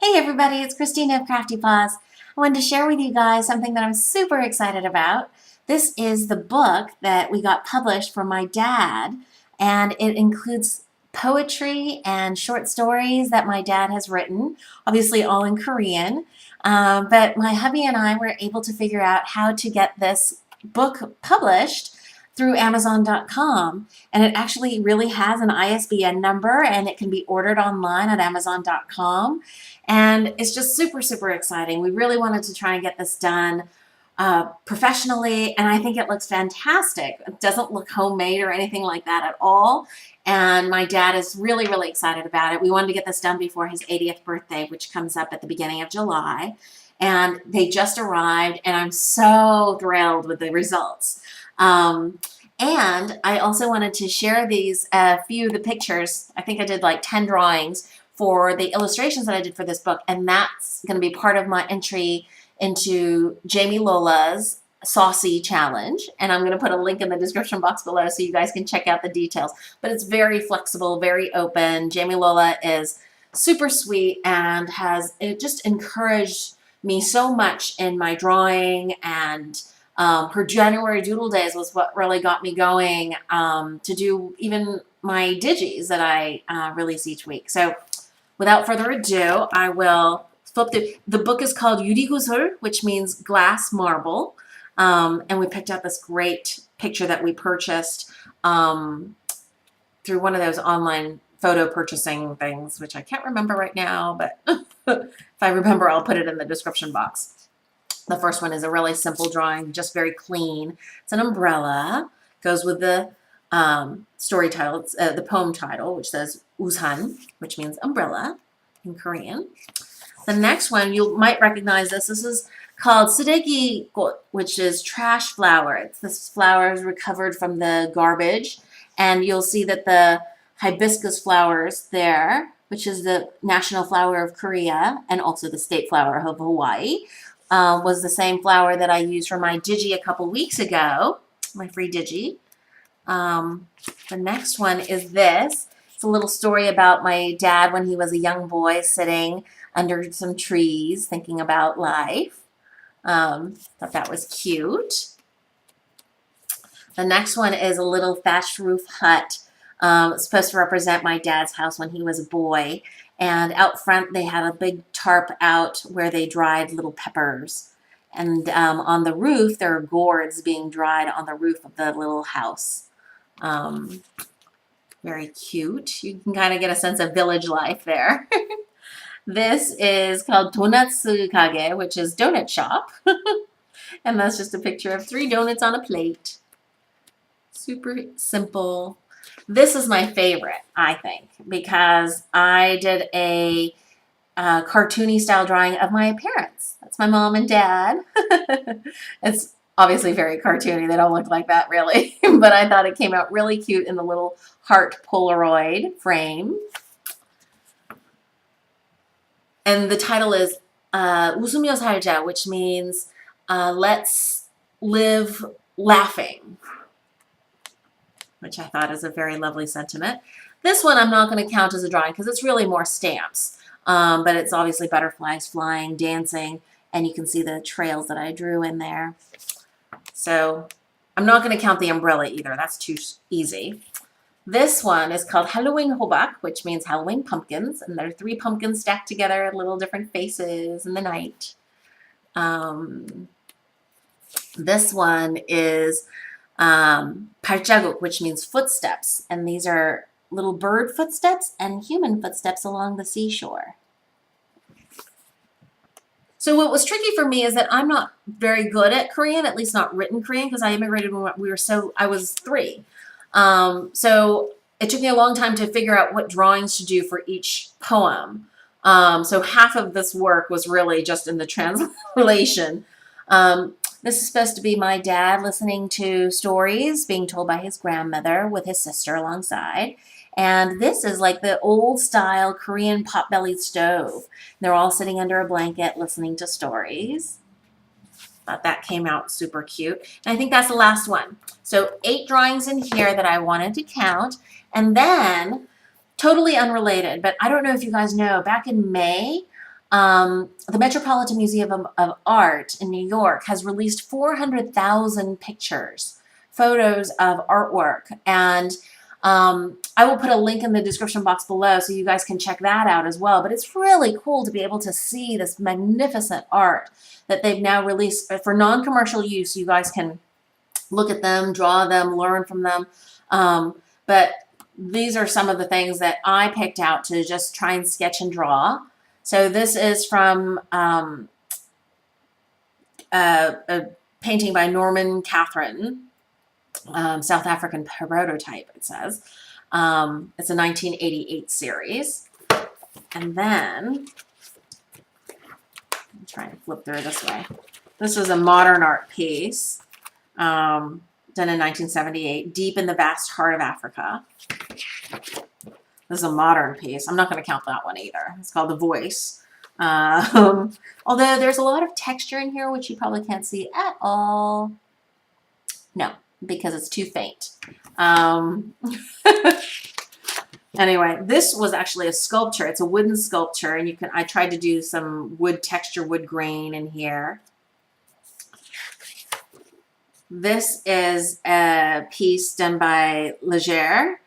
Hey everybody, it's Christina of Crafty Paws. I wanted to share with you guys something that I'm super excited about. This is the book that we got published for my dad, and it includes poetry and short stories that my dad has written, obviously all in Korean. But my hubby and I were able to figure out how to get this book published through Amazon.com, and it actually really has an ISBN number, and it can be ordered online at Amazon.com. And it's just super, super exciting. We really wanted to try and get this done professionally, and I think it looks fantastic. It doesn't look homemade or anything like that at all. And my dad is really, really excited about it. We wanted to get this done before his 80th birthday, which comes up at the beginning of July. And they just arrived, and I'm so thrilled with the results. And I also wanted to share these few of the pictures. I think I did like 10 drawings for the illustrations that I did for this book, and that's going to be part of my entry into Jamie Lola's Saucy Challenge, and I'm going to put a link in the description box below so you guys can check out the details. But it's very flexible, very open. Jamie Lola is super sweet and it just encouraged me so much in my drawing, and her January Doodle Days was what really got me going to do even my digis that I release each week. So without further ado, I will flip the book is called Yurigusul, which means glass marble. And we picked out this great picture that we purchased through one of those online photo purchasing things, which I can't remember right now, but if I remember, I'll put it in the description box. The first one is a really simple drawing, just very clean. It's an umbrella, goes with the story title, the poem title, which says Usan, which means umbrella in Korean. The next one, you might recognize this. This is called Sudegi got, which is trash flower. This flower is recovered from the garbage, and you'll see that the hibiscus flowers there, which is the national flower of Korea and also the state flower of Hawaii, was the same flower that I used for my digi a couple weeks ago, my free digi. The next one is this. It's a little story about my dad when he was a young boy sitting under some trees thinking about life. Thought that was cute. The next one is a little thatched roof hut. It's supposed to represent my dad's house when he was a boy. And out front they had a big tarp out where they dried little peppers. And on the roof there are gourds being dried on the roof of the little house. Very cute. You can kind of get a sense of village life there. This is called Donatsu Kage, which is donut shop. And that's just a picture of 3 donuts on a plate. Super simple. This is my favorite, I think, because I did a cartoony style drawing of my parents. That's my mom and dad. It's obviously very cartoony. They don't look like that really, but I thought it came out really cute in the little heart Polaroid frame. And the title is 웃으며 살자, which means let's live laughing, which I thought is a very lovely sentiment. This one I'm not going to count as a drawing because it's really more stamps, but it's obviously butterflies flying, dancing, and you can see the trails that I drew in there. So I'm not going to count the umbrella either. That's too easy. This one is called Halloween Hobak, which means Halloween pumpkins, and there are 3 pumpkins stacked together, little different faces in the night. This one is 발자국, which means footsteps, and these are little bird footsteps and human footsteps along the seashore. So what was tricky for me is that I'm not very good at Korean, at least not written Korean, because I immigrated when I was 3. So it took me a long time to figure out what drawings to do for each poem. So half of this work was really just in the translation. This is supposed to be my dad listening to stories being told by his grandmother with his sister alongside. And this is like the old style Korean pot-bellied stove. They're all sitting under a blanket listening to stories. Thought that came out super cute. And I think that's the last one. So 8 drawings in here that I wanted to count. And then, totally unrelated, but I don't know if you guys know, back in May, The Metropolitan Museum of Art in New York has released 400,000 pictures, photos of artwork, and I will put a link in the description box below so you guys can check that out as well. But it's really cool to be able to see this magnificent art that they've now released for non-commercial use. You guys can look at them, draw them, learn from them. But these are some of the things that I picked out to just try and sketch and draw. So this is from a painting by Norman Catherine, South African prototype, it says. It's a 1988 series. And then, I'm trying to flip through this way. This was a modern art piece done in 1978, deep in the vast heart of Africa. This is a modern piece. I'm not going to count that one either. It's called The Voice. Although there's a lot of texture in here, which you probably can't see at all. No, because it's too faint. Anyway, this was actually a sculpture. It's a wooden sculpture, and I tried to do some wood texture, wood grain in here. This is a piece done by Leger.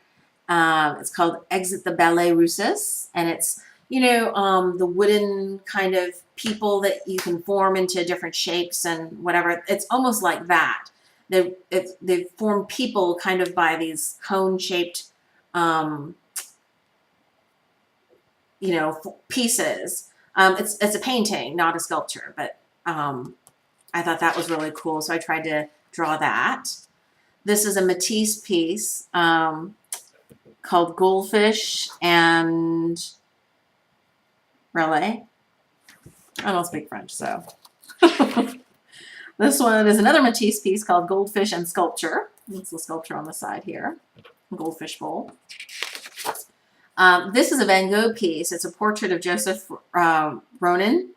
It's called Exit the Ballet Russes, and it's, you know, the wooden kind of people that you can form into different shapes and whatever. It's almost like that. They've formed people kind of by these cone-shaped, you know, pieces. It's a painting, not a sculpture, but I thought that was really cool, so I tried to draw that. This is a Matisse piece called Goldfish and Relais. I don't speak French, so. This one is another Matisse piece called Goldfish and Sculpture. That's the sculpture on the side here. Goldfish bowl. This is a Van Gogh piece. It's a portrait of Joseph Ronan.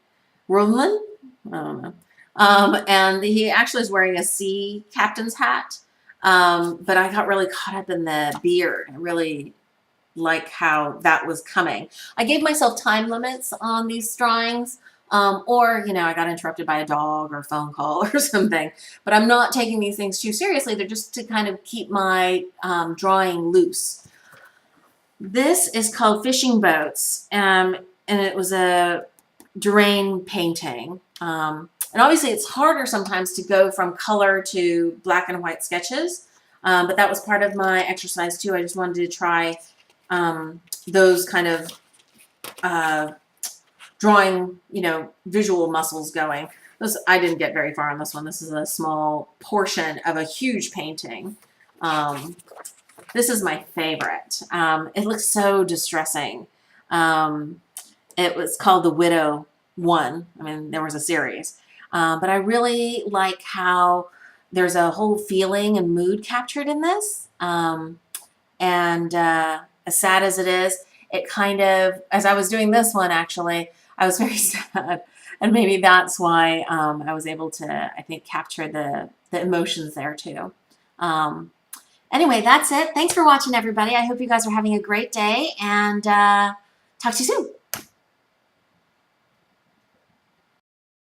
I don't know. And he actually is wearing a sea captain's hat. But I got really caught up in the beard. I really like how that was coming. I gave myself time limits on these drawings. Or, you know, I got interrupted by a dog or a phone call or something. But I'm not taking these things too seriously. They're just to kind of keep my drawing loose. This is called Fishing Boats, and it was a Derain painting. And obviously it's harder sometimes to go from color to black and white sketches, but that was part of my exercise too. I just wanted to try those kind of drawing, you know, visual muscles going. I didn't get very far on this one. This is a small portion of a huge painting. This is my favorite. It looks so distressing. It was called The Widow 1. I mean, there was a series. But I really like how there's a whole feeling and mood captured in this. And as sad as it is, it kind of, as I was doing this one actually, I was very sad. And maybe that's why I was able to, I think, capture the emotions there too. Anyway, that's it. Thanks for watching, everybody. I hope you guys are having a great day, and talk to you soon.